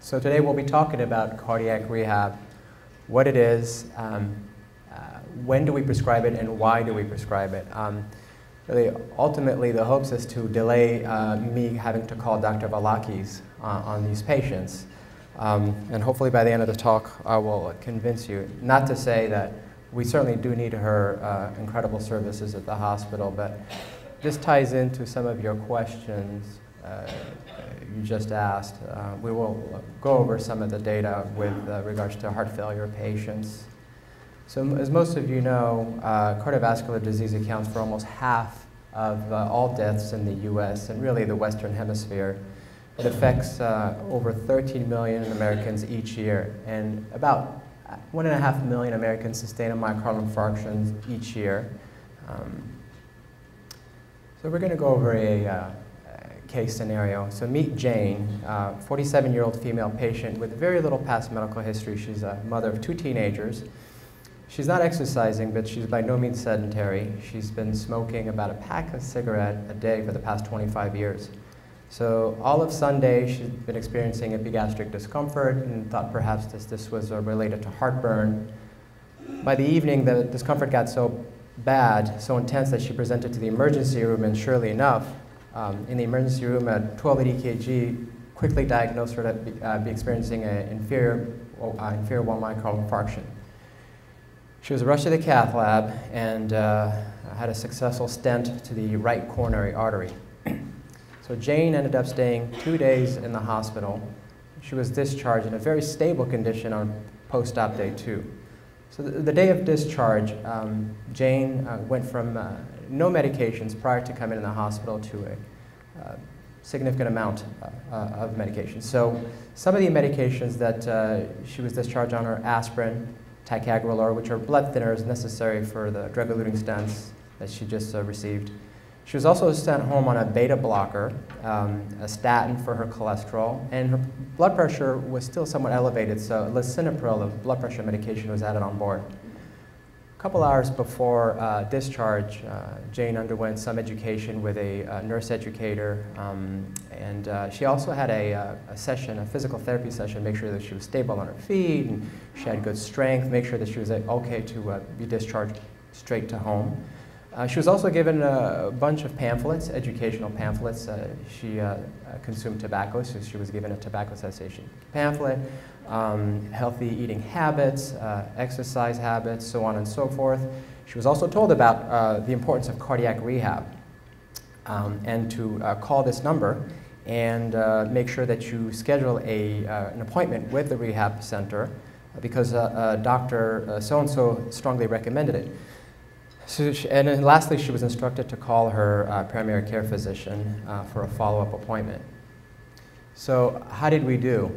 So today we'll be talking about cardiac rehab, what it is, when do we prescribe it, and why do we prescribe it. Really, ultimately, the hopes is to delay me having to call Dr. Valakis on these patients. And hopefully by the end of the talk, I will convince you, not to say that we certainly do need her incredible services at the hospital, but this ties into some of your questions you just asked. We will go over some of the data with regards to heart failure patients. So as most of you know, cardiovascular disease accounts for almost half of all deaths in the US and really the Western Hemisphere. It affects over 13 million Americans each year, and about 1.5 million Americans sustain a myocardial infarction each year. So we're going to go over a case scenario. So meet Jane, 47-year-old female patient with very little past medical history. She's a mother of 2 teenagers. She's not exercising, but she's by no means sedentary. She's been smoking about a pack of cigarettes a day for the past 25 years. So all of Sunday, she's been experiencing epigastric discomfort and thought perhaps this was related to heartburn. By the evening, the discomfort got so bad, so intense that she presented to the emergency room, and surely enough, in the emergency room, a 1280 EKG quickly diagnosed her to be experiencing an inferior 1 myocardial infarction. She was rushed to the cath lab and had a successful stent to the right coronary artery. So Jane ended up staying 2 days in the hospital. She was discharged in a very stable condition on post-op day 2. So the day of discharge, Jane went from no medications prior to coming in the hospital to a significant amount of medication. So some of the medications that she was discharged on are aspirin, ticagrelor, which are blood thinners necessary for the drug-eluting stents that she just received. She was also sent home on a beta blocker, a statin for her cholesterol, and her blood pressure was still somewhat elevated, so lisinopril, a blood pressure medication, was added on board. A couple hours before discharge, Jane underwent some education with a nurse educator, and she also had a session, a physical therapy session, make sure that she was stable on her feet, and she had good strength, make sure that she was okay to be discharged straight to home. She was also given a bunch of pamphlets, educational pamphlets. She consumed tobacco, so she was given a tobacco cessation pamphlet, healthy eating habits, exercise habits, so on and so forth. She was also told about the importance of cardiac rehab and to call this number and make sure that you schedule an appointment with the rehab center because Dr. So-and-so strongly recommended it. So and then lastly, she was instructed to call her primary care physician for a follow-up appointment. So how did we do?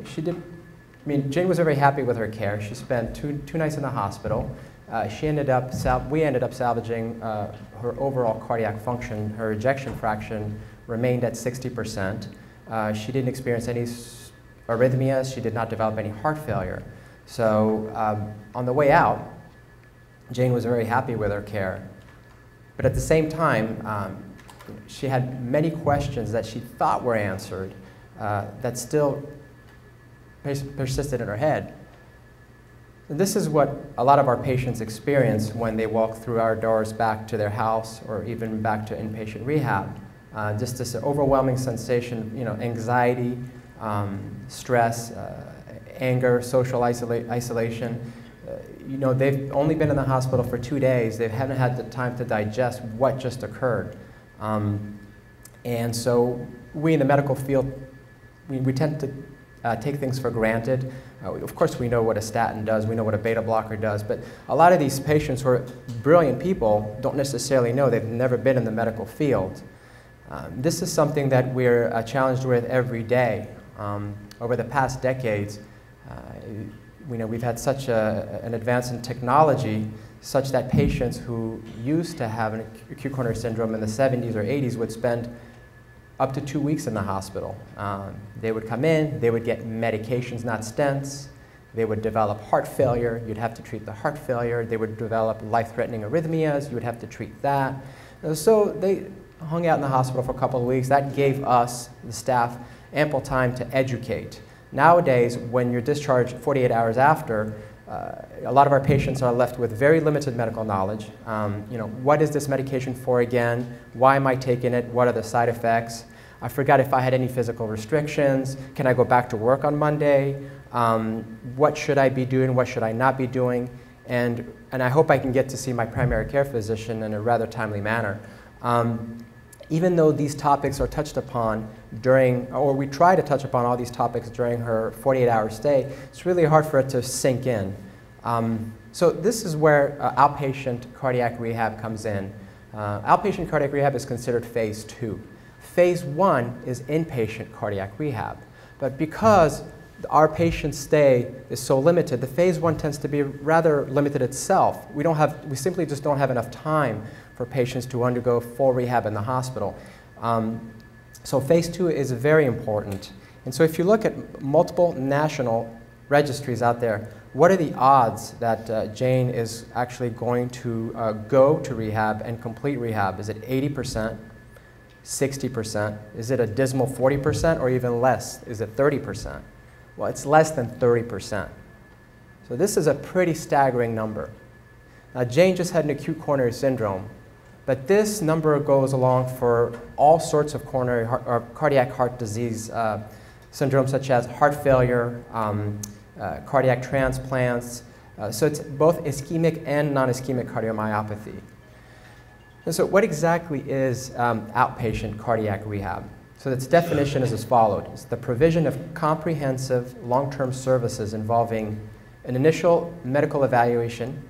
Jane was very happy with her care. She spent two nights in the hospital. We ended up salvaging her overall cardiac function. Her ejection fraction remained at 60%. She didn't experience any arrhythmias. She did not develop any heart failure. So on the way out, Jane was very happy with her care. But at the same time, she had many questions that she thought were answered that still persisted in her head. And this is what a lot of our patients experience when they walk through our doors back to their house or even back to inpatient rehab. Just this overwhelming sensation, anxiety, stress, anger, social isolation. They've only been in the hospital for 2 days. They haven't had the time to digest what just occurred. And so we in the medical field, we tend to take things for granted. Of course, we know what a statin does. We know what a beta blocker does. But a lot of these patients who are brilliant people don't necessarily know. They've never been in the medical field. This is something that we're challenged with every day. Over the past decades, we've had such an advance in technology such that patients who used to have an acute coronary syndrome in the 70s or 80s would spend up to 2 weeks in the hospital. They would come in, they would get medications, not stents. They would develop heart failure. You'd have to treat the heart failure. They would develop life-threatening arrhythmias. You would have to treat that. So hung out in the hospital for a couple of weeks. That gave us, the staff, ample time to educate. Nowadays, when you're discharged 48 hours after, a lot of our patients are left with very limited medical knowledge. What is this medication for again? Why am I taking it? What are the side effects? I forgot if I had any physical restrictions. Can I go back to work on Monday? What should I be doing? What should I not be doing? And I hope I can get to see my primary care physician in a rather timely manner. Even though these topics are touched upon during, or we try to touch upon all these topics during her 48-hour stay, it's really hard for it to sink in. So this is where outpatient cardiac rehab comes in. Outpatient cardiac rehab is considered phase 2. Phase 1 is inpatient cardiac rehab. But because our patient stay is so limited, the phase 1 tends to be rather limited itself. We simply just don't have enough time for patients to undergo full rehab in the hospital. So phase 2 is very important. And so if you look at multiple national registries out there, what are the odds that Jane is actually going to go to rehab and complete rehab? Is it 80%, 60%? Is it a dismal 40% or even less? Is it 30%? Well, it's less than 30%. So this is a pretty staggering number. Now, Jane just had an acute coronary syndrome, but this number goes along for all sorts of coronary or cardiac heart disease syndromes, such as heart failure, cardiac transplants. So it's both ischemic and non-ischemic cardiomyopathy. And so what exactly is outpatient cardiac rehab? So its definition is as follows. It's the provision of comprehensive long-term services involving an initial medical evaluation,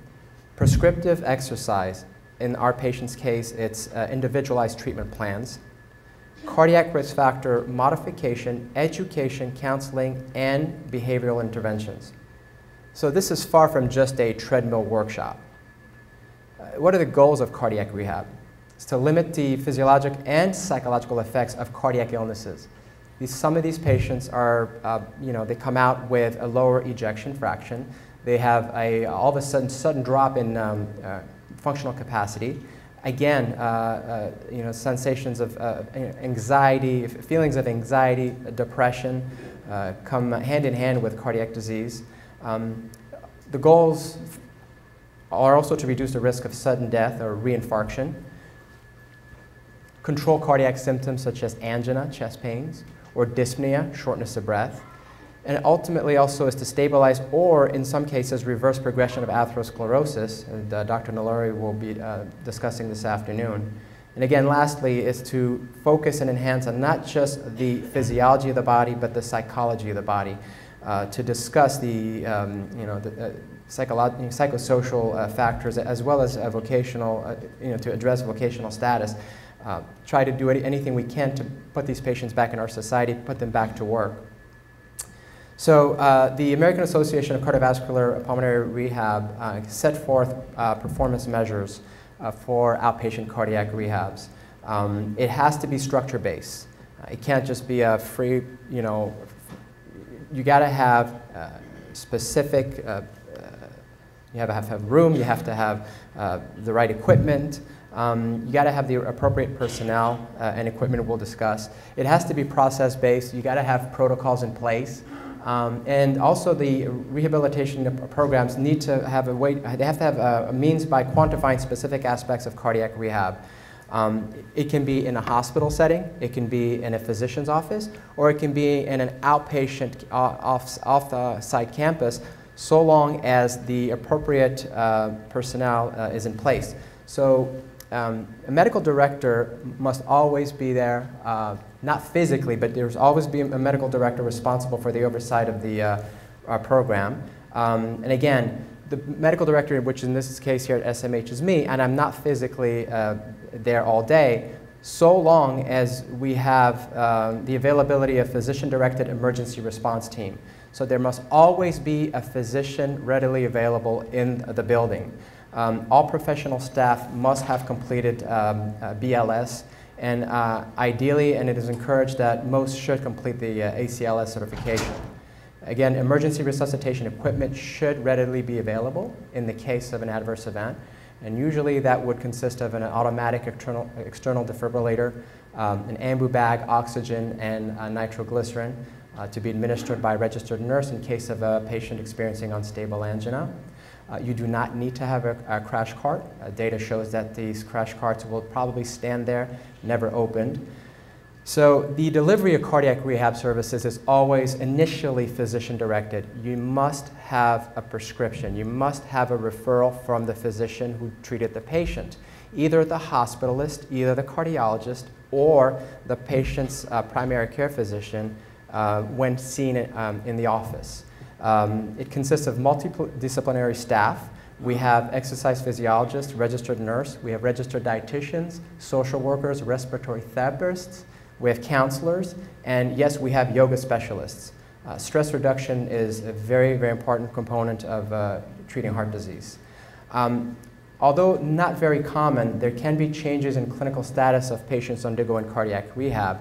prescriptive exercise, in our patient's case, it's individualized treatment plans, cardiac risk factor modification, education, counseling, and behavioral interventions. So this is far from just a treadmill workshop. What are the goals of cardiac rehab? It's to limit the physiologic and psychological effects of cardiac illnesses. Some of these patients are, they come out with a lower ejection fraction. They have all of a sudden drop in functional capacity. Again, sensations of anxiety, feelings of anxiety, depression come hand in hand with cardiac disease. The goals are also to reduce the risk of sudden death or reinfarction, control cardiac symptoms such as angina, chest pains, or dyspnea, shortness of breath, and ultimately also is to stabilize or, in some cases, reverse progression of atherosclerosis, and Dr. Naluri will be discussing this afternoon. And again, lastly, is to focus and enhance on not just the physiology of the body, but the psychology of the body, to discuss the, psychosocial factors as well as vocational, to address vocational status. Try to do anything we can to put these patients back in our society, put them back to work. So the American Association of Cardiovascular Pulmonary Rehab set forth performance measures for outpatient cardiac rehabs. It has to be structure-based. It can't just be a free, you got to have specific, you have to have room, you have to have the right equipment. You got to have the appropriate personnel and equipment we'll discuss. It has to be process-based. You got to have protocols in place. And also the rehabilitation programs need to have a way, they have to have a means by quantifying specific aspects of cardiac rehab. It can be in a hospital setting, it can be in a physician's office, or it can be in an outpatient off-site campus, so long as the appropriate personnel is in place. So a medical director must always be there, not physically, but there's always be a medical director responsible for the oversight of the program. And again, the medical director, which in this case here at SMH is me, and I'm not physically there all day, so long as we have the availability of physician-directed emergency response team. So there must always be a physician readily available in the building. All professional staff must have completed BLS, and ideally, and it is encouraged that most should complete the ACLS certification. Again, emergency resuscitation equipment should readily be available in the case of an adverse event. And usually that would consist of an automatic external defibrillator, an ambu bag, oxygen, and nitroglycerin to be administered by a registered nurse in case of a patient experiencing unstable angina. You do not need to have a crash cart. Data shows that these crash carts will probably stand there, never opened. So the delivery of cardiac rehab services is always initially physician-directed. You must have a prescription. You must have a referral from the physician who treated the patient, either the hospitalist, either the cardiologist, or the patient's primary care physician when seen in the office. It consists of multidisciplinary staff. We have exercise physiologists, registered nurse. We have registered dietitians, social workers, respiratory therapists. We have counselors, and yes, we have yoga specialists. Stress reduction is a very, very important component of treating heart disease. Although not very common, there can be changes in clinical status of patients undergoing cardiac rehab.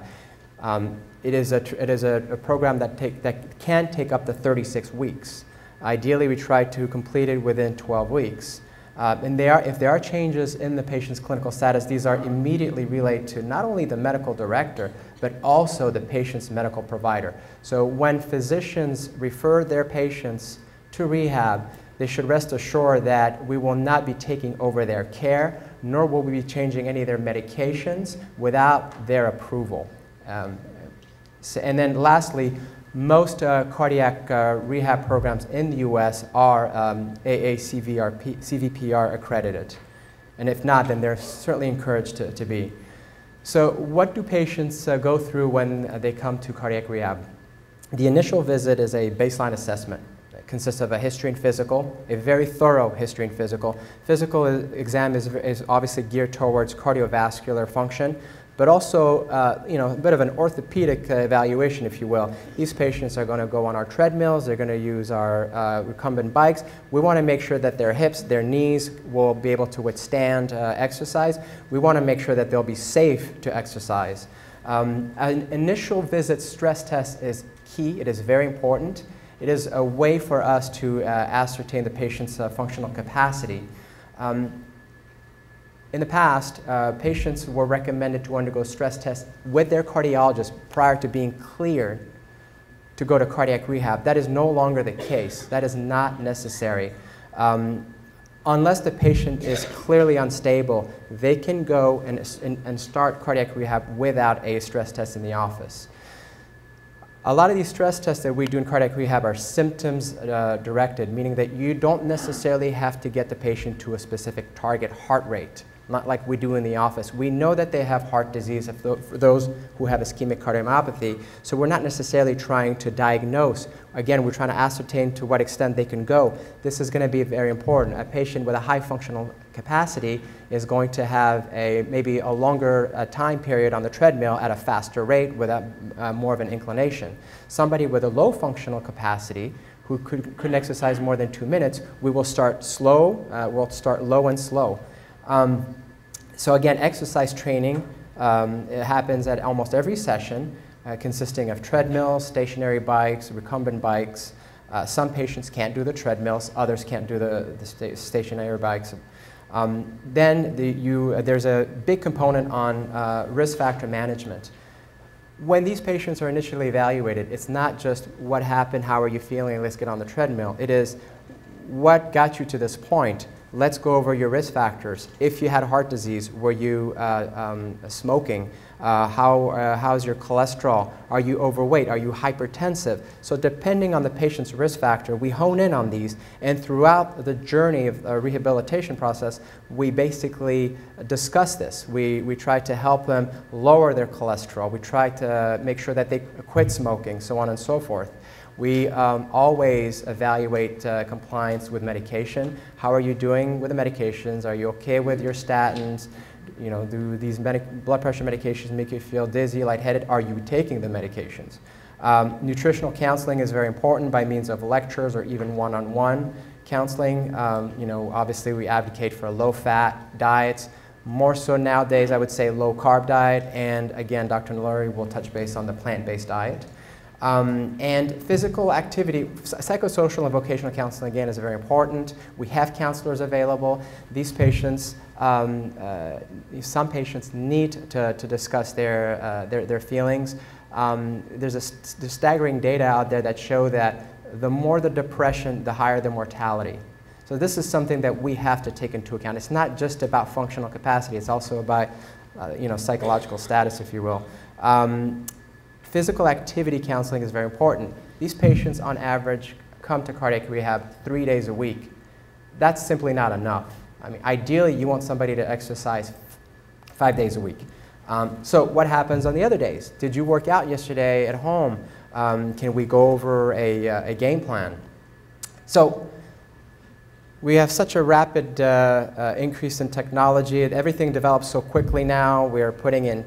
It is a program that can take up to 36 weeks. Ideally, we try to complete it within 12 weeks. And if there are changes in the patient's clinical status, these are immediately relayed to not only the medical director, but also the patient's medical provider. So when physicians refer their patients to rehab, they should rest assured that we will not be taking over their care, nor will we be changing any of their medications without their approval. And then lastly, most cardiac rehab programs in the U.S. are CVPR accredited. And if not, then they're certainly encouraged to be. So what do patients go through when they come to cardiac rehab? The initial visit is a baseline assessment. It consists of a history and physical, a very thorough history and physical. Physical exam is obviously geared towards cardiovascular function, but also a bit of an orthopedic evaluation, if you will. These patients are going to go on our treadmills, they're going to use our recumbent bikes. We want to make sure that their hips, their knees will be able to withstand exercise. We want to make sure that they'll be safe to exercise. An initial visit stress test is key. It is very important. It is a way for us to ascertain the patient's functional capacity. In the past, patients were recommended to undergo stress tests with their cardiologist prior to being cleared to go to cardiac rehab. That is no longer the case. That is not necessary. Unless the patient is clearly unstable, they can go and start cardiac rehab without a stress test in the office. A lot of these stress tests that we do in cardiac rehab are symptoms directed, meaning that you don't necessarily have to get the patient to a specific target heart rate, not like we do in the office. We know that they have heart disease for those who have ischemic cardiomyopathy, so we're not necessarily trying to diagnose. Again, we're trying to ascertain to what extent they can go. This is going to be very important. A patient with a high functional capacity is going to have maybe a longer time period on the treadmill at a faster rate with more of an inclination. Somebody with a low functional capacity who couldn't exercise more than 2 minutes, we will start slow, we'll start low and slow. So again, exercise training, it happens at almost every session, consisting of treadmills, stationary bikes, recumbent bikes. Some patients can't do the treadmills, others can't do the stationary bikes. Then there's a big component on risk factor management. When these patients are initially evaluated, it's not just what happened, how are you feeling, let's get on the treadmill. It is what got you to this point. Let's go over your risk factors. If you had heart disease, were you smoking? How's your cholesterol? Are you overweight? Are you hypertensive? So depending on the patient's risk factor, we hone in on these. And throughout the journey of the rehabilitation process, we basically discuss this. We try to help them lower their cholesterol. We try to make sure that they quit smoking, so on and so forth. We always evaluate compliance with medication. How are you doing with the medications? Are you okay with your statins? You know, do these blood pressure medications make you feel dizzy, lightheaded? Are you taking the medications? Nutritional counseling is very important by means of lectures or even one-on-one counseling. You know, obviously we advocate for low-fat diets. More so nowadays, I would say low-carb diet. And again, Dr. Naluri will touch base on the plant-based diet. And physical activity, psychosocial and vocational counseling, again, is very important. We have counselors available. These patients, some patients need to discuss their feelings. There's staggering data out there that show that the more the depression, the higher the mortality. So this is something that we have to take into account. It's not just about functional capacity. It's also about psychological status, if you will. Physical activity counseling is very important. These patients, on average, come to cardiac rehab 3 days a week. That's simply not enough. I mean, ideally, you want somebody to exercise 5 days a week. So what happens on the other days? Did you work out yesterday at home? Can we go over a game plan? So we have such a rapid increase in technology. Everything develops so quickly now. We're putting in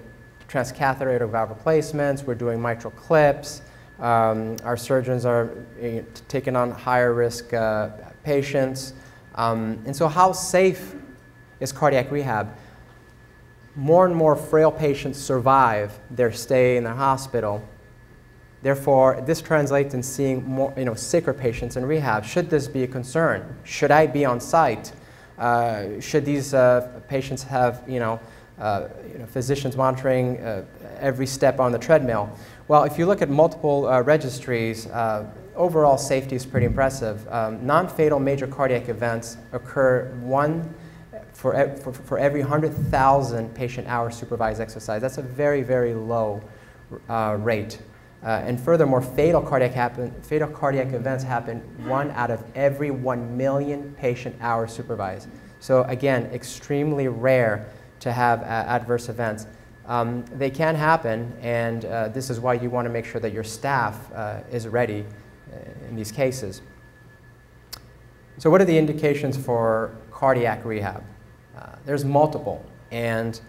transcatheter aortic valve replacements. We're doing mitral clips. Our surgeons are taking on higher risk patients. And so how safe is cardiac rehab? More and more frail patients survive their stay in the hospital. Therefore, this translates in seeing more, sicker patients in rehab. Should this be a concern? Should I be on site? Should these patients have, physicians monitoring every step on the treadmill? Well, if you look at multiple registries, overall safety is pretty impressive. Non-fatal major cardiac events occur for every 100,000 patient hours supervised exercise. That's a very, very low rate. And furthermore, fatal cardiac events happen 1 out of every 1 million patient hours supervised. So again, extremely rare to have adverse events. They can happen, and this is why you want to make sure that your staff is ready in these cases. So what are the indications for cardiac rehab? There's multiple, and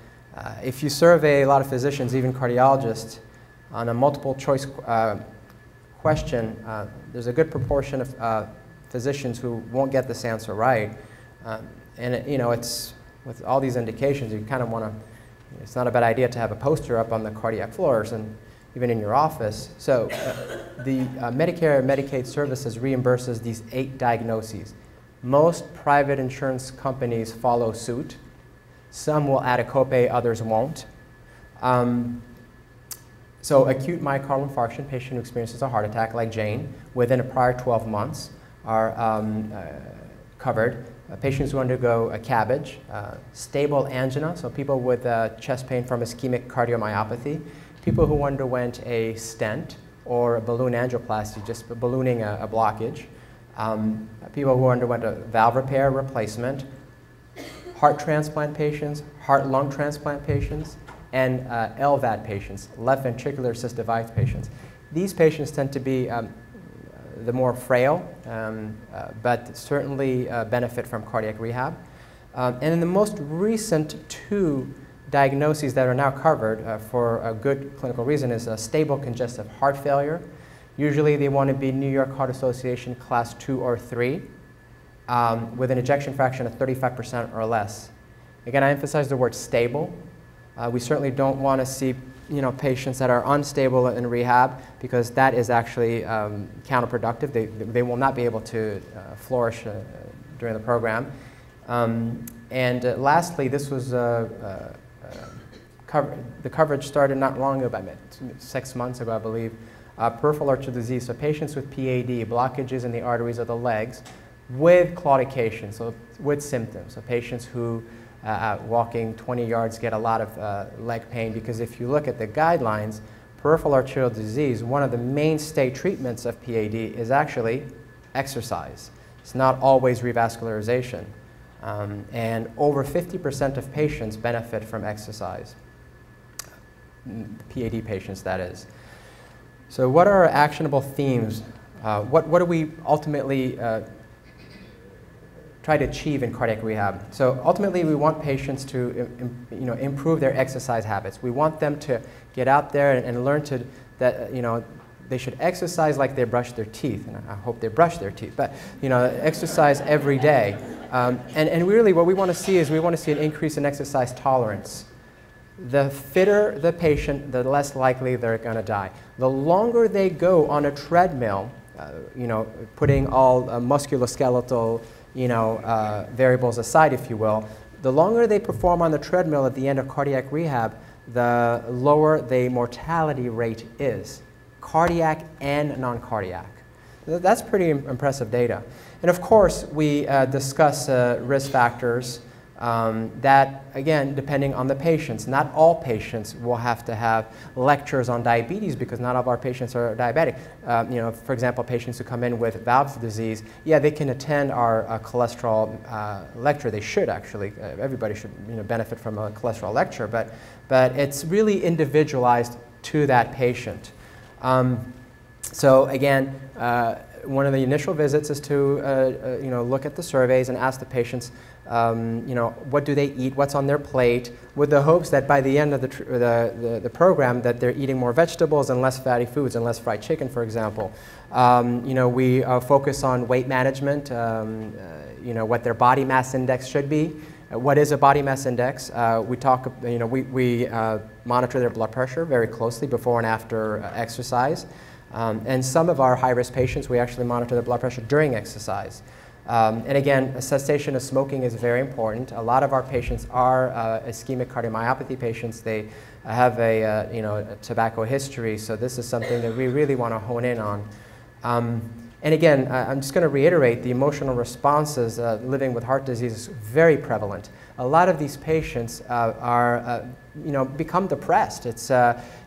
if you survey a lot of physicians, even cardiologists, on a multiple choice question, there's a good proportion of physicians who won't get this answer right. And it's with all these indications, you kind of want to, it's not a bad idea to have a poster up on the cardiac floors and even in your office. So the Medicare and Medicaid services reimburses these 8 diagnoses. Most private insurance companies follow suit. Some will add a copay, others won't. So acute myocardial infarction, patient who experiences a heart attack like Jane, within a prior 12 months are covered. Patients who undergo a CABG, stable angina, so people with chest pain from ischemic cardiomyopathy, people who underwent a stent or a balloon angioplasty, just ballooning a blockage, people who underwent a valve repair replacement, heart transplant patients, heart-lung transplant patients, and LVAD patients, left ventricular assist device patients. These patients tend to be the more frail, but certainly benefit from cardiac rehab. And in the most recent 2 diagnoses that are now covered for a good clinical reason is stable congestive heart failure. Usually they want to be New York Heart Association class 2 or 3 with an ejection fraction of 35% or less. Again, I emphasize the word stable. We certainly don't want to see patients that are unstable in rehab, because that is actually counterproductive. They will not be able to flourish during the program. And lastly, this was the coverage started not long ago, about 6 months ago, I believe. Peripheral arterial disease, so patients with PAD, blockages in the arteries of the legs, with claudication, so with symptoms. So patients who walking 20 yards get a lot of leg pain, because if you look at the guidelines, peripheral arterial disease, one of the mainstay treatments of PAD is actually exercise. It's not always revascularization. And over 50% of patients benefit from exercise, PAD patients, that is. So what are our actionable themes? What do we ultimately try to achieve in cardiac rehab? So ultimately, we want patients to improve their exercise habits. We want them to get out there and learn that they should exercise like they brush their teeth, and I hope they brush their teeth, but exercise every day. And really what we want to see is we want to see an increase in exercise tolerance. the fitter the patient, the less likely they're going to die. The longer they go on a treadmill, you know, putting all musculoskeletal, you know, variables aside, if you will, the longer they perform on the treadmill at the end of cardiac rehab, the lower the mortality rate is, cardiac and non-cardiac. That's pretty impressive data. And of course, we discuss risk factors that, again, depending on the patients. Not all patients will have to have lectures on diabetes because not all of our patients are diabetic. You know, for example, patients who come in with valve disease, yeah, they can attend our cholesterol lecture. They should, actually. Everybody should, you know, benefit from a cholesterol lecture, but it's really individualized to that patient. So again, one of the initial visits is to you know, look at the surveys and ask the patients, you know, what do they eat, what's on their plate, with the hopes that by the end of the program that they're eating more vegetables and less fatty foods and less fried chicken, for example. You know, we focus on weight management, you know, what their body mass index should be. What is a body mass index? We talk, you know, we monitor their blood pressure very closely before and after exercise. And some of our high-risk patients, we actually monitor their blood pressure during exercise. And again, a cessation of smoking is very important. A lot of our patients are ischemic cardiomyopathy patients. They have a, you know, a tobacco history, so this is something that we really want to hone in on. And again, I'm just going to reiterate, the emotional responses living with heart disease is very prevalent. A lot of these patients are, you know, become depressed. It's,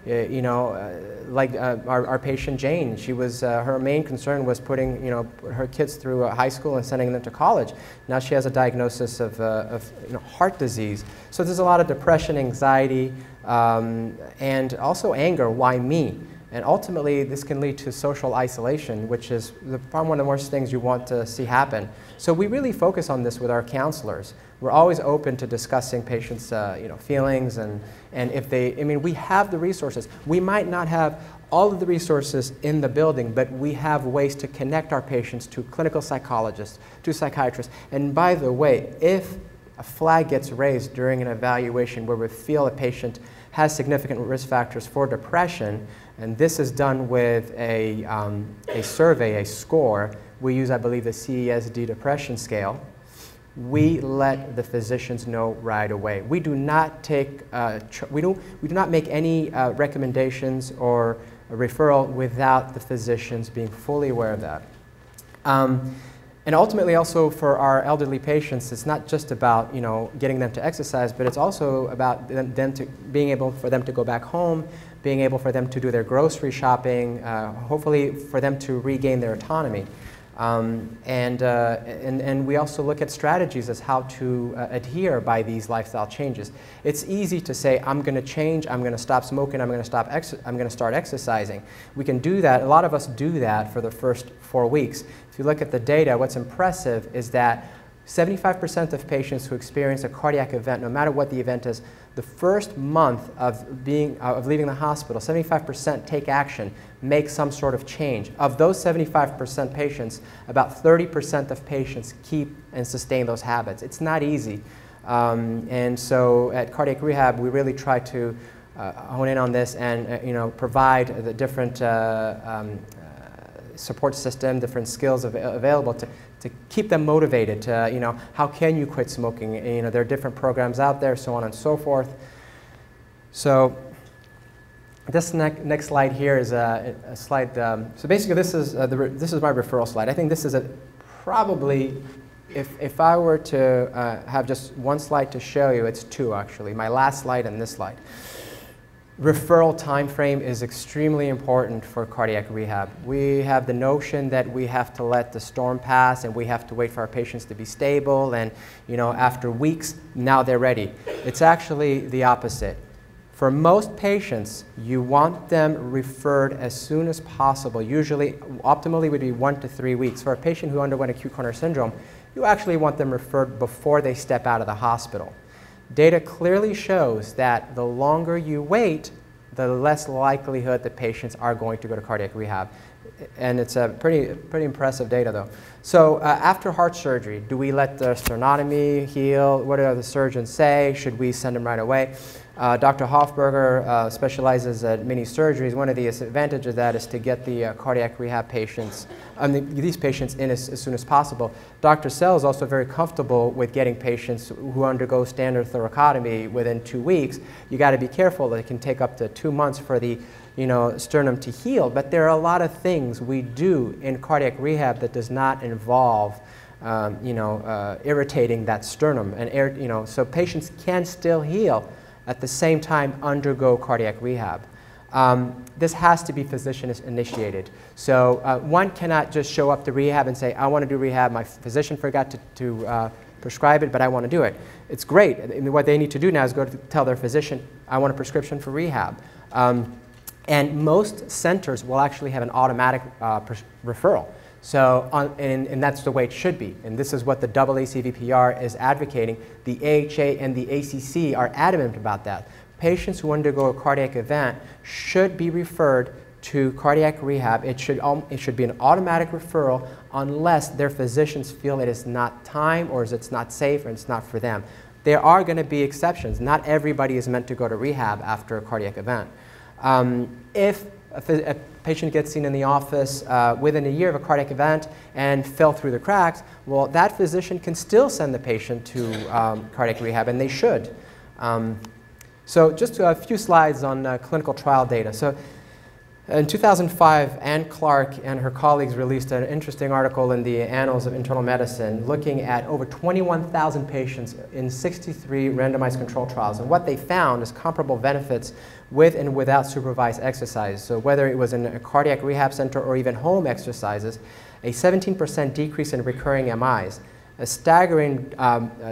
you know, like our patient Jane. She was, her main concern was putting, you know, her kids through high school and sending them to college. Now she has a diagnosis of you know, heart disease. So there's a lot of depression, anxiety, and also anger. Why me? And ultimately, this can lead to social isolation, which is probably one of the worst things you want to see happen. So we really focus on this with our counselors. We're always open to discussing patients' you know, feelings, and if they, I mean, we have the resources. We might not have all of the resources in the building, but we have ways to connect our patients to clinical psychologists, to psychiatrists. And by the way, if a flag gets raised during an evaluation where we feel a patient has significant risk factors for depression, and this is done with a survey, a score. We use, I believe, the CESD depression scale. We let the physicians know right away. We do not take, we do not make any recommendations or a referral without the physicians being fully aware of that. And ultimately, also for our elderly patients, it's not just about, you know, getting them to exercise, but it's also about being able for them to go back home, being able for them to do their grocery shopping, hopefully for them to regain their autonomy. And we also look at strategies as how to adhere by these lifestyle changes. It's easy to say, I'm going to change, I'm going to stop smoking, I'm going to start exercising. We can do that. A lot of us do that for the first 4 weeks. If you look at the data, what's impressive is that 75% of patients who experience a cardiac event, no matter what the event is, the first month of leaving the hospital, 75% take action, make some sort of change. Of those 75% patients, about 30% of patients keep and sustain those habits. It's not easy. And so at Cardiac Rehab, we really try to hone in on this and you know, provide the different support system, different skills available to keep them motivated to, you know, how can you quit smoking? You know, there are different programs out there, so on and so forth. So this next slide here is a slide, so basically this is my referral slide. I think this is probably, if I were to have just one slide to show you, it's two actually, my last slide and this slide. Referral time frame is extremely important for cardiac rehab. We have the notion that we have to let the storm pass and we have to wait for our patients to be stable, and you know, after weeks, now they're ready. It's actually the opposite. For most patients, you want them referred as soon as possible. Usually, optimally would be 1 to 3 weeks. For a patient who underwent acute coronary syndrome, you actually want them referred before they step out of the hospital. Data clearly shows that the longer you wait, the less likelihood that patients are going to go to cardiac rehab. And it's a pretty impressive data though. So after heart surgery, do we let the sternotomy heal? What do the surgeons say? Should we send them right away? Dr. Hofberger specializes at mini surgeries. One of the advantages of that is to get the cardiac rehab patients, these patients in as soon as possible. Dr. Sell is also very comfortable with getting patients who undergo standard thoracotomy within 2 weeks. You got to be careful that it can take up to 2 months for the sternum to heal. But there are a lot of things we do in cardiac rehab that does not involve irritating that sternum, and so patients can still heal at the same time undergo cardiac rehab. This has to be physician initiated. So one cannot just show up to rehab and say, I want to do rehab, my physician forgot to prescribe it, but I want to do it. It's great. I mean, what they need to do now is go to tell their physician, I want a prescription for rehab. And most centers will actually have an automatic referral. So, and that's the way it should be. And this is what the AACVPR is advocating. The AHA and the ACC are adamant about that. Patients who undergo a cardiac event should be referred to cardiac rehab. It should be an automatic referral unless their physicians feel it is not time or it's not safe or it's not for them. There are going to be exceptions. Not everybody is meant to go to rehab after a cardiac event. If a patient gets seen in the office within a year of a cardiac event and fell through the cracks, well, that physician can still send the patient to cardiac rehab, and they should. So just a few slides on clinical trial data. So in 2005, Ann Clark and her colleagues released an interesting article in the Annals of Internal Medicine looking at over 21,000 patients in 63 randomized control trials. And what they found is comparable benefits with and without supervised exercise. So whether it was in a cardiac rehab center or even home exercises, a 17% decrease in recurring MIs, a staggering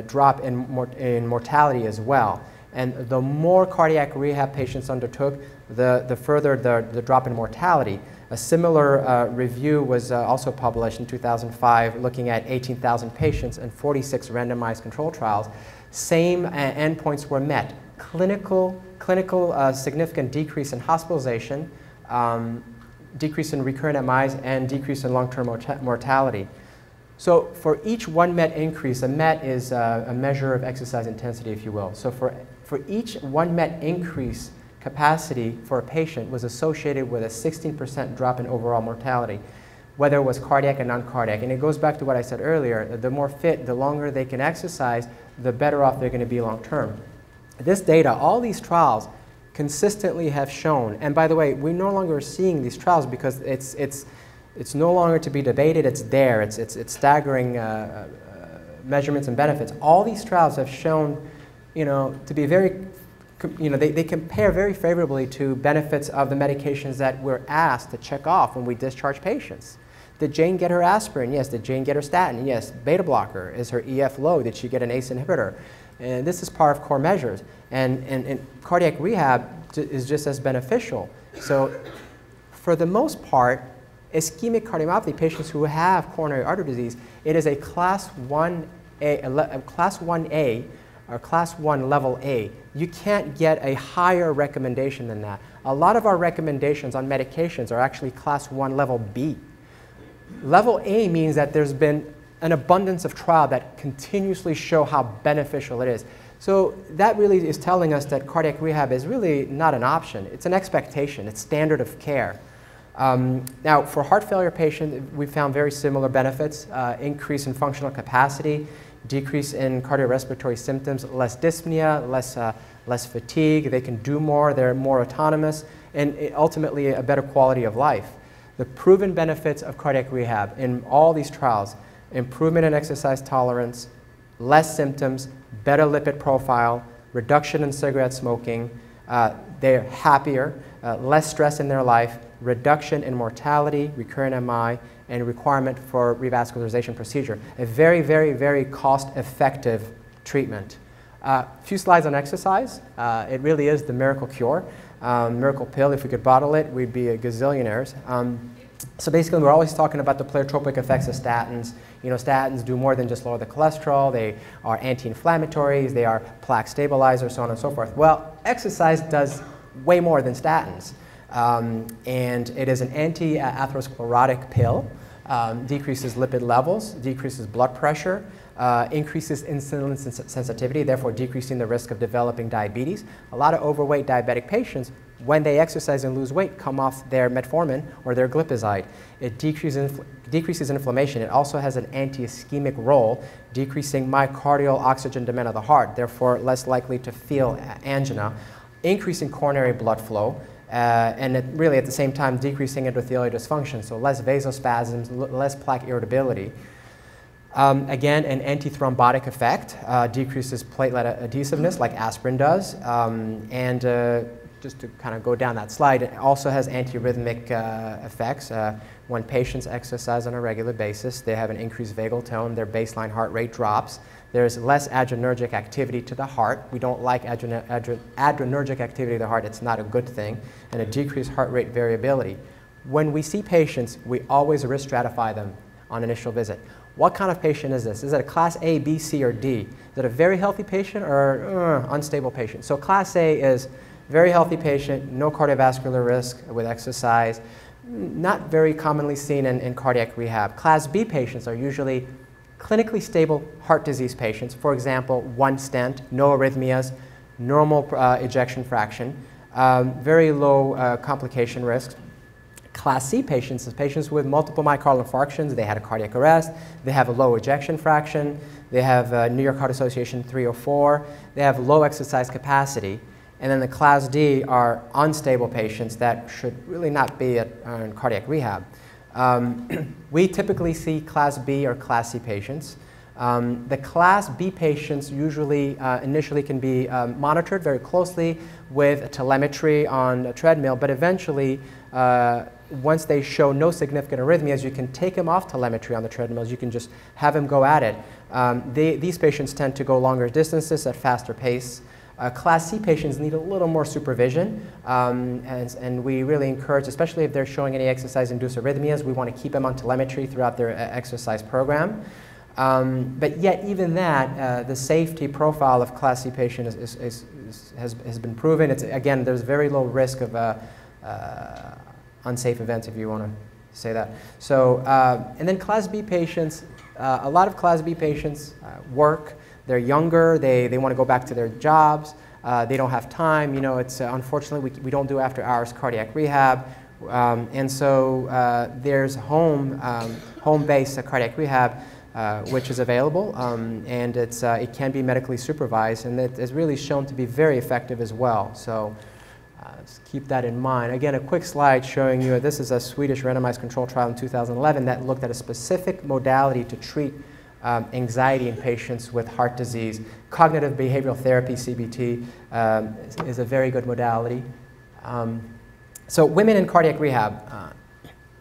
drop in mortality as well. And the more cardiac rehab patients undertook, the further the drop in mortality. A similar review was also published in 2005 looking at 18,000 patients and 46 randomized control trials. Same endpoints were met. Clinical significant decrease in hospitalization, decrease in recurrent MIs, and decrease in long-term mortality. So for each one MET increase, a MET is a measure of exercise intensity, if you will. So for each one MET increase, capacity for a patient was associated with a 16% drop in overall mortality, whether it was cardiac and non-cardiac. And it goes back to what I said earlier, the more fit, the longer they can exercise, the better off they're going to be long-term. This data, all these trials consistently have shown, and by the way, we're no longer seeing these trials because it's no longer to be debated, it's there, it's staggering measurements and benefits. All these trials have shown, to be very, they compare very favorably to benefits of the medications that we're asked to check off when we discharge patients. Did Jane get her aspirin? Yes. Did Jane get her statin? Yes. Beta blocker. Is her EF low? Did she get an ACE inhibitor? And this is part of core measures. And cardiac rehab is just as beneficial. So for the most part, ischemic cardiomyopathy patients who have coronary artery disease, it is a class 1A or class 1 level A. You can't get a higher recommendation than that. A lot of our recommendations on medications are actually class 1 level B. Level A means that there's been an abundance of trial that continuously show how beneficial it is. So that really is telling us that cardiac rehab is really not an option. It's an expectation. It's standard of care. Now, for heart failure patients, we found very similar benefits, increase in functional capacity, decrease in cardiorespiratory symptoms, less dyspnea, less fatigue. They can do more. They're more autonomous, and ultimately a better quality of life. The proven benefits of cardiac rehab in all these trials: improvement in exercise tolerance, less symptoms, better lipid profile, reduction in cigarette smoking, they're happier, less stress in their life, reduction in mortality, recurrent MI, and requirement for revascularization procedure. A very, very, very cost-effective treatment. A few slides on exercise. It really is the miracle cure. Miracle pill. If we could bottle it, we'd be gazillionaires. So basically, we're always talking about the pleiotropic effects of statins. Statins do more than just lower the cholesterol. They are anti-inflammatories. They are plaque stabilizers, so on and so forth. Well, exercise does way more than statins. And it is an anti-atherosclerotic pill. decreases lipid levels, decreases blood pressure, increases insulin sensitivity, therefore decreasing the risk of developing diabetes. A lot of overweight diabetic patients, when they exercise and lose weight, come off their metformin or their glipizide. It decreases inflammation. It also has an anti-ischemic role, decreasing myocardial oxygen demand of the heart, therefore less likely to feel angina, increasing coronary blood flow, and it really at the same time decreasing endothelial dysfunction, so less vasospasms, less plaque irritability. Again, an antithrombotic effect, decreases platelet adhesiveness like aspirin does, and just to kind of go down that slide, it also has antiarrhythmic effects. When patients exercise on a regular basis, they have an increased vagal tone, their baseline heart rate drops. There's less adrenergic activity to the heart. We don't like adrenergic activity to the heart. It's not a good thing. And a decreased heart rate variability. When we see patients, we always risk stratify them on initial visit. What kind of patient is this? Is it a class A, B, C, or D? Is it a very healthy patient or unstable patient? So class A is very healthy patient, no cardiovascular risk with exercise, not very commonly seen in cardiac rehab. Class B patients are usually clinically stable heart disease patients. For example, 1 stent, no arrhythmias, normal ejection fraction, very low complication risk. Class C patients is patients with multiple myocardial infarctions. They had a cardiac arrest. They have a low ejection fraction. They have New York Heart Association 3 or 4. They have low exercise capacity. And then the class D are unstable patients that should really not be in cardiac rehab. We typically see class B or class C patients. The class B patients usually initially can be monitored very closely with telemetry on a treadmill, but eventually once they show no significant arrhythmias, you can take them off telemetry on the treadmills. You can just have them go at it. These patients tend to go longer distances at faster pace. Class C patients need a little more supervision, and we really encourage, especially if they're showing any exercise-induced arrhythmias, we want to keep them on telemetry throughout their exercise program. But yet, even that, the safety profile of Class C patient has been proven. Again, there's very low risk of unsafe events, if you want to say that. So, and then Class B patients, a lot of Class B patients work. They're younger, they want to go back to their jobs, they don't have time. You know, it's unfortunately we don't do after-hours cardiac rehab, and so there's home-based cardiac rehab, which is available, and it can be medically supervised, and it is really shown to be very effective as well. So let's keep that in mind. Again, a quick slide showing you, this is a Swedish randomized control trial in 2011 that looked at a specific modality to treat anxiety in patients with heart disease. Cognitive behavioral therapy, CBT, is a very good modality. So women in cardiac rehab.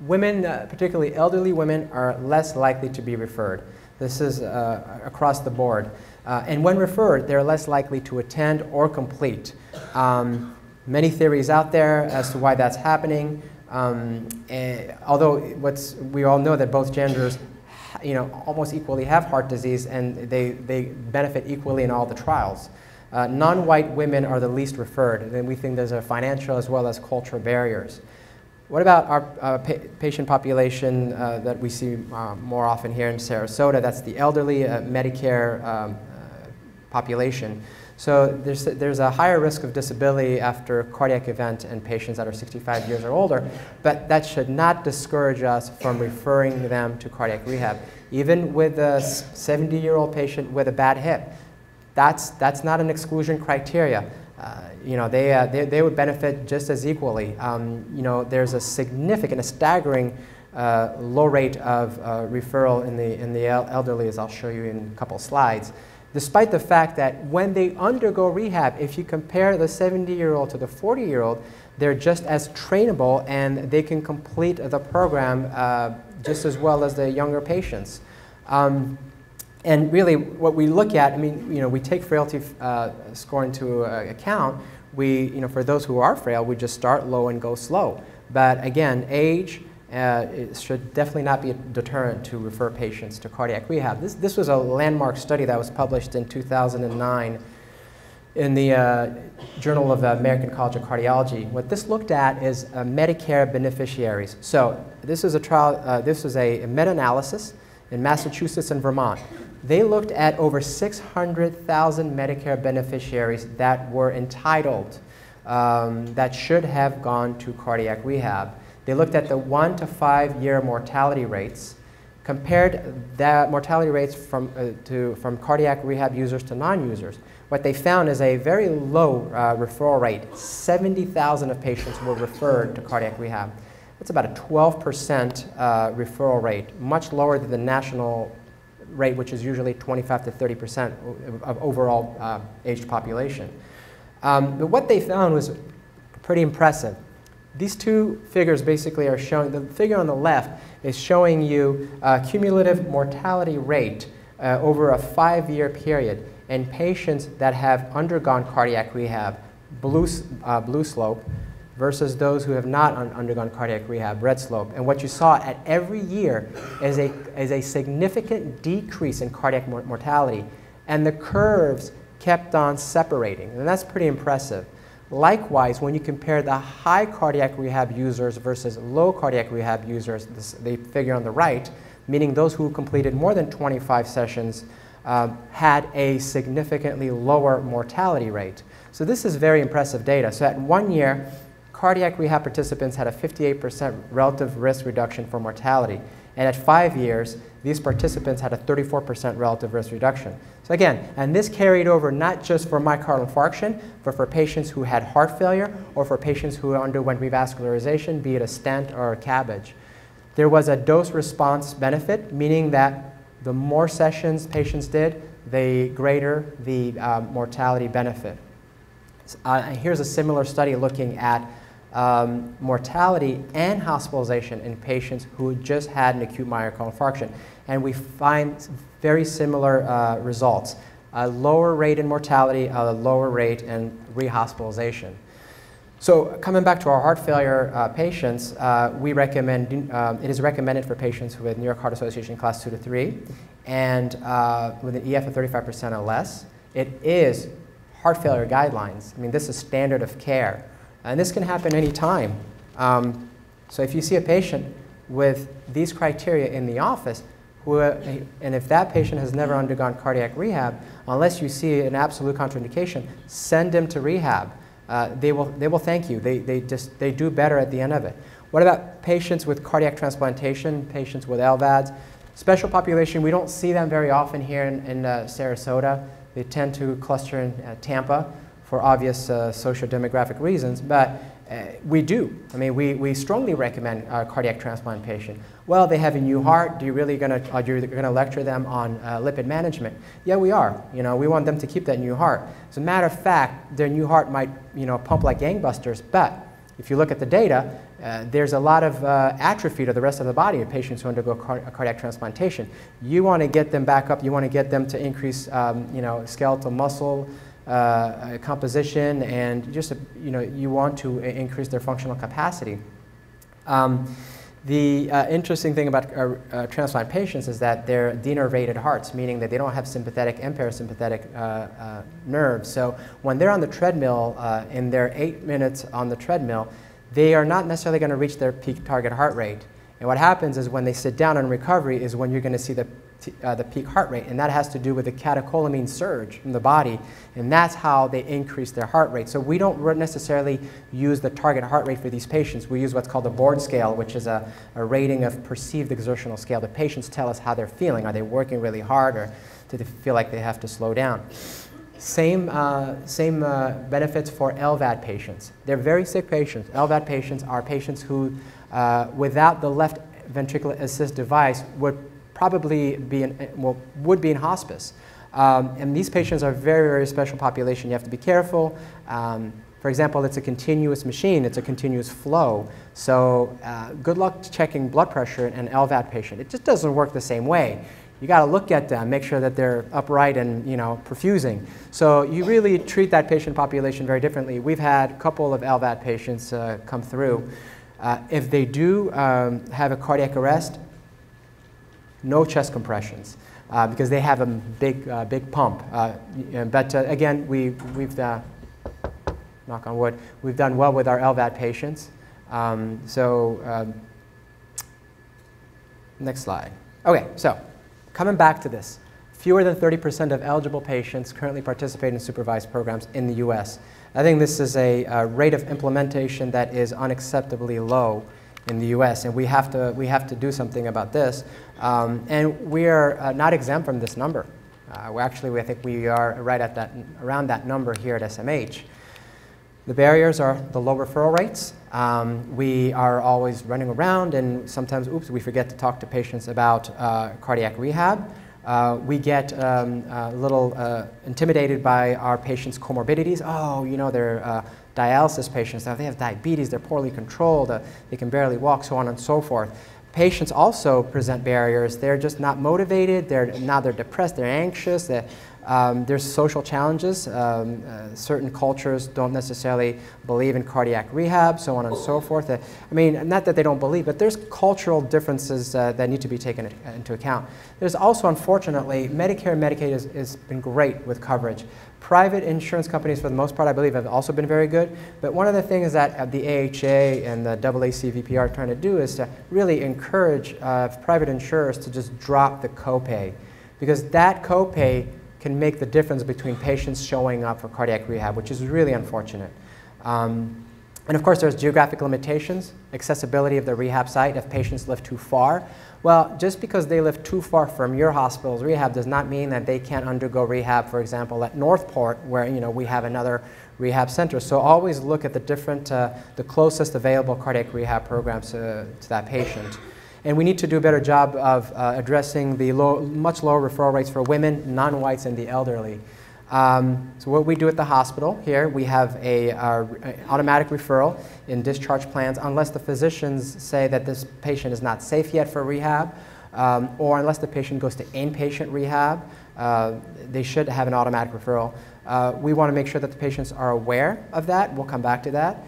Women, particularly elderly women, are less likely to be referred. This is across the board. And when referred, they're less likely to attend or complete. Many theories out there as to why that's happening. Although we all know that both genders almost equally have heart disease, and they benefit equally in all the trials. Non-white women are the least referred, and then we think there's a financial as well as cultural barriers. What about our patient population that we see more often here in Sarasota? That's the elderly Medicare population. So there's a higher risk of disability after a cardiac event in patients that are 65 years or older, but that should not discourage us from referring them to cardiac rehab. Even with a 70-year-old patient with a bad hip, that's not an exclusion criteria. They would benefit just as equally. There's a significant, a staggering low rate of referral in the elderly, as I'll show you in a couple slides. Despite the fact that when they undergo rehab, if you compare the 70-year-old to the 40-year-old, they're just as trainable and they can complete the program just as well as the younger patients. And really what we look at, we take frailty score into account. For those who are frail, we just start low and go slow. But again, age, it should definitely not be a deterrent to refer patients to cardiac rehab. This was a landmark study that was published in 2009 in the Journal of the American College of Cardiology. What this looked at is Medicare beneficiaries. So this is a trial, this was a meta-analysis in Massachusetts and Vermont. They looked at over 600,000 Medicare beneficiaries that were entitled, that should have gone to cardiac rehab. They looked at the 1 to 5 year mortality rates, compared that mortality rates from cardiac rehab users to non-users. What they found is a very low referral rate. 70,000 of patients were referred to cardiac rehab. That's about a 12% referral rate, much lower than the national rate, which is usually 25 to 30% of overall aged population. But what they found was pretty impressive. These two figures basically are showing, the figure on the left is showing you cumulative mortality rate over a 5-year period in patients that have undergone cardiac rehab, blue slope, versus those who have not undergone cardiac rehab, red slope. And what you saw at every year is a significant decrease in cardiac mortality, and the curves kept on separating, and that's pretty impressive. Likewise, when you compare the high cardiac rehab users versus low cardiac rehab users, the figure on the right, meaning those who completed more than 25 sessions, had a significantly lower mortality rate. So this is very impressive data. So at 1 year, cardiac rehab participants had a 58% relative risk reduction for mortality. And at 5 years, these participants had a 34% relative risk reduction. So again, and this carried over not just for myocardial infarction, but for patients who had heart failure or for patients who underwent revascularization, be it a stent or a CABG. There was a dose-response benefit, meaning that the more sessions patients did, the greater the mortality benefit. Here's a similar study looking at mortality and hospitalization in patients who just had an acute myocardial infarction. And we find very similar results. A lower rate in mortality, a lower rate in rehospitalization. So coming back to our heart failure patients, we recommend, it is recommended for patients with New York Heart Association class 2 to 3 and with an EF of 35% or less. It is heart failure guidelines. I mean, this is standard of care. And this can happen any time. So if you see a patient with these criteria in the office, and if that patient has never undergone cardiac rehab, unless you see an absolute contraindication, send them to rehab. They will thank you. They do better at the end of it. What about patients with cardiac transplantation, patients with LVADs? Special population, we don't see them very often here in Sarasota. They tend to cluster in Tampa for obvious socio-demographic reasons, but we do. I mean, we strongly recommend cardiac transplantation. Well, they have a new heart. Are you gonna lecture them on lipid management? Yeah, we are. You know, we want them to keep that new heart. As a matter of fact, their new heart might, pump like gangbusters, but if you look at the data, there's a lot of atrophy to the rest of the body of patients who undergo cardiac transplantation. You want to get them back up. You want to get them to increase, skeletal muscle composition, and just you want to increase their functional capacity. The interesting thing about transplant patients is that they're denervated hearts, meaning that they don't have sympathetic and parasympathetic nerves. So when they're on the treadmill, in their 8 minutes on the treadmill, they are not necessarily going to reach their peak target heart rate. And what happens is when they sit down in recovery is when you're going to see the peak heart rate, and that has to do with the catecholamine surge from the body, and that's how they increase their heart rate. So we don't necessarily use the target heart rate for these patients. We use what's called a board scale, which is a rating of perceived exertional scale. The patients tell us how they're feeling. Are they working really hard, or do they feel like they have to slow down? Same benefits for LVAD patients. They're very sick patients. LVAD patients are patients who, without the left ventricular assist device, would probably be in hospice. And these patients are very, very special population. You have to be careful. For example, it's a continuous machine. It's a continuous flow. So good luck checking blood pressure in an LVAD patient. It just doesn't work the same way. You got to look at them, make sure that they're upright and perfusing. So you really treat that patient population very differently. We've had a couple of LVAD patients come through. If they do have a cardiac arrest, no chest compressions. because they have a big pump. But again, we've knock on wood, we've done well with our LVAD patients. Next slide. Okay, so coming back to this, fewer than 30% of eligible patients currently participate in supervised programs in the US. I think this is a rate of implementation that is unacceptably low in the US, and we have to do something about this. And we are not exempt from this number. I think we are right at around that number here at SMH. The barriers are the low referral rates. We are always running around, and sometimes, oops, we forget to talk to patients about cardiac rehab. We get a little intimidated by our patients' comorbidities. Oh, you know, they're dialysis patients. They have diabetes. They're poorly controlled. They can barely walk, so on and so forth. Patients also present barriers. They're just not motivated. They're depressed. They're anxious. There's social challenges. Certain cultures don't necessarily believe in cardiac rehab, so on and so forth. I mean, not that they don't believe, but there's cultural differences that need to be taken into account. There's also, unfortunately, Medicare and Medicaid has been great with coverage. Private insurance companies, for the most part, I believe, have also been very good. But one of the things that the AHA and the AACVP are trying to do is to really encourage private insurers to just drop the copay, because that copay can make the difference between patients showing up for cardiac rehab, which is really unfortunate. And of course, there's geographic limitations, accessibility of the rehab site if patients live too far. Well, just because they live too far from your hospital's rehab does not mean that they can't undergo rehab, for example, at Northport, where we have another rehab center. So always look at the closest available cardiac rehab programs to that patient. And we need to do a better job of addressing the much lower referral rates for women, non-whites, and the elderly. So what we do at the hospital here, we have an automatic referral in discharge plans unless the physicians say that this patient is not safe yet for rehab, or unless the patient goes to inpatient rehab, they should have an automatic referral. We want to make sure that the patients are aware of that. We'll come back to that.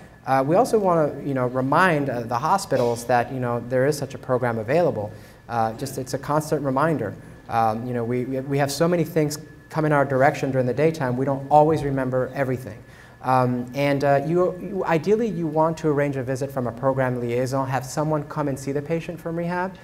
We also want to, remind the hospitals that, there is such a program available. It's a constant reminder. We have so many things come in our direction during the daytime, we don't always remember everything. Ideally, you want to arrange a visit from a program liaison, have someone come and see the patient from rehab.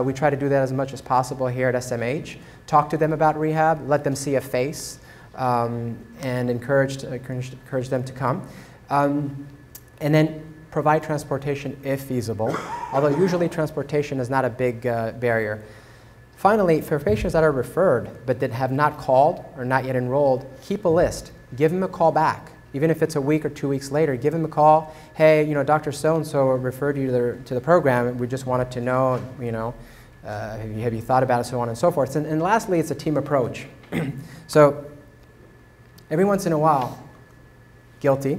We try to do that as much as possible here at SMH. Talk to them about rehab, let them see a face, and encourage them to come. And then provide transportation if feasible, although usually transportation is not a big barrier. Finally, for patients that are referred but that have not called or not yet enrolled, keep a list. Give them a call back. Even if it's a week or 2 weeks later, give them a call. Hey, Dr. So-and-so referred you to the program. We just wanted to know, have you thought about it, so on and so forth. And lastly, it's a team approach. So every once in a while, guilty,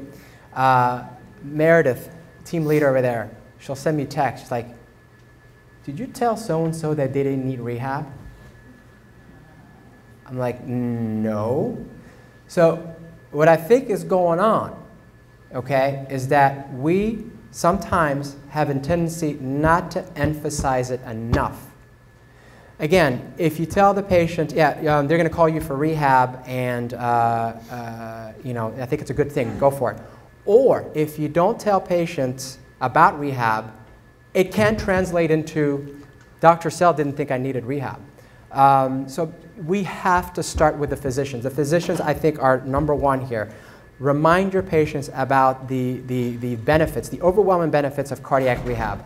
Meredith, team leader over there, she'll send me text. She's like, did you tell so-and-so that they didn't need rehab? I'm like, no. So what I think is going on, okay, is that we sometimes have a tendency not to emphasize it enough. Again, if you tell the patient, they're going to call you for rehab, and I think it's a good thing, go for it. Or if you don't tell patients about rehab, it can translate into, Dr. Sell didn't think I needed rehab. So we have to start with the physicians. The physicians, I think, are number one here. Remind your patients about the benefits, the overwhelming benefits of cardiac rehab.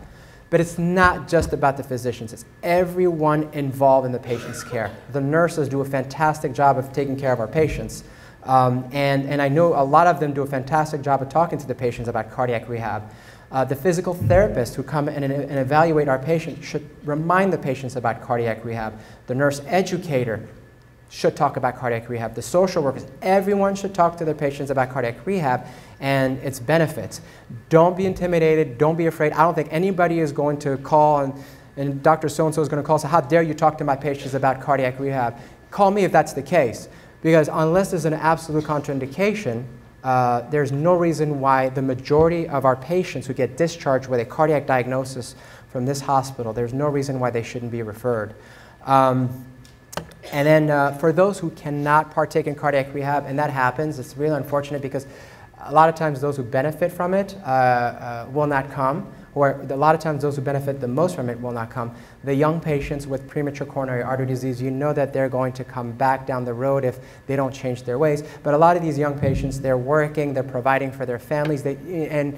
But it's not just about the physicians. It's everyone involved in the patient's care. The nurses do a fantastic job of taking care of our patients. And I know a lot of them do a fantastic job of talking to the patients about cardiac rehab. The physical therapists who come and evaluate our patients should remind the patients about cardiac rehab. The nurse educator should talk about cardiac rehab. The social workers, everyone should talk to their patients about cardiac rehab and its benefits. Don't be intimidated. Don't be afraid. I don't think anybody is going to call and Dr. So-and-so is going to call and say, how dare you talk to my patients about cardiac rehab? Call me if that's the case. Because unless there's an absolute contraindication, there's no reason why the majority of our patients who get discharged with a cardiac diagnosis from this hospital, there's no reason why they shouldn't be referred. And then for those who cannot partake in cardiac rehab, and that happens, it's really unfortunate because a lot of times those who benefit from it will not come, or a lot of times those who benefit the most from it will not come. The young patients with premature coronary artery disease, you know that they're going to come back down the road if they don't change their ways. But a lot of these young patients, they're working, they're providing for their families, and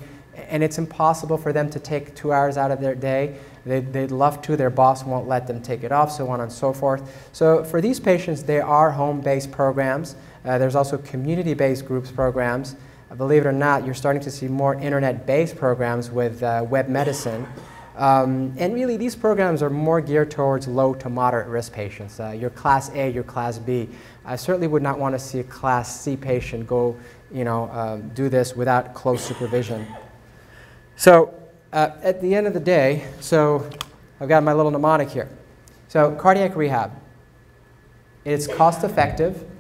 it's impossible for them to take 2 hours out of their day. They'd love to, their boss won't let them take it off, so on and so forth. So for these patients, there are home-based programs. There's also community-based groups programs. Believe it or not, you're starting to see more internet-based programs with web medicine. And really, these programs are more geared towards low to moderate risk patients. Your Class A, your Class B. I certainly would not want to see a Class C patient go, do this without close supervision. So at the end of the day, so I've got my little mnemonic here. So cardiac rehab, it's cost-effective.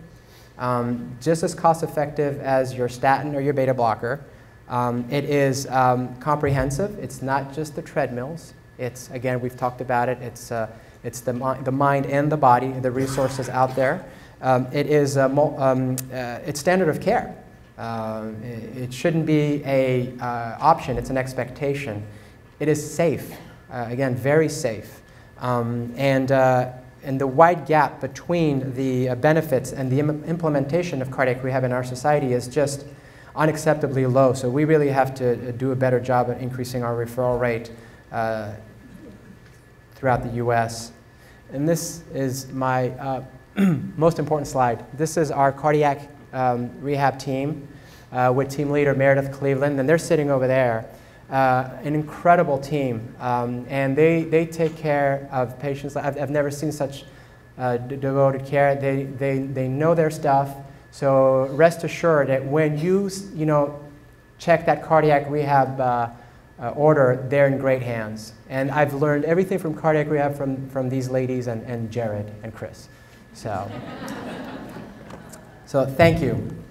Just as cost-effective as your statin or your beta blocker. It is comprehensive. It's not just the treadmills. It's, again, we've talked about it. It's the mind and the body, the resources out there. It's standard of care. It shouldn't be an option. It's an expectation. It is safe. Again, very safe. And the wide gap between the benefits and the implementation of cardiac rehab in our society is just unacceptably low. So we really have to do a better job at increasing our referral rate throughout the U.S. And this is my most important slide. This is our cardiac rehab team with team leader Meredith Cleveland, and they're sitting over there. An incredible team, and they take care of patients. I've never seen such devoted care. They know their stuff, so rest assured that when you check that cardiac rehab order, they're in great hands. And I've learned everything from cardiac rehab from these ladies and Jared and Chris. So thank you.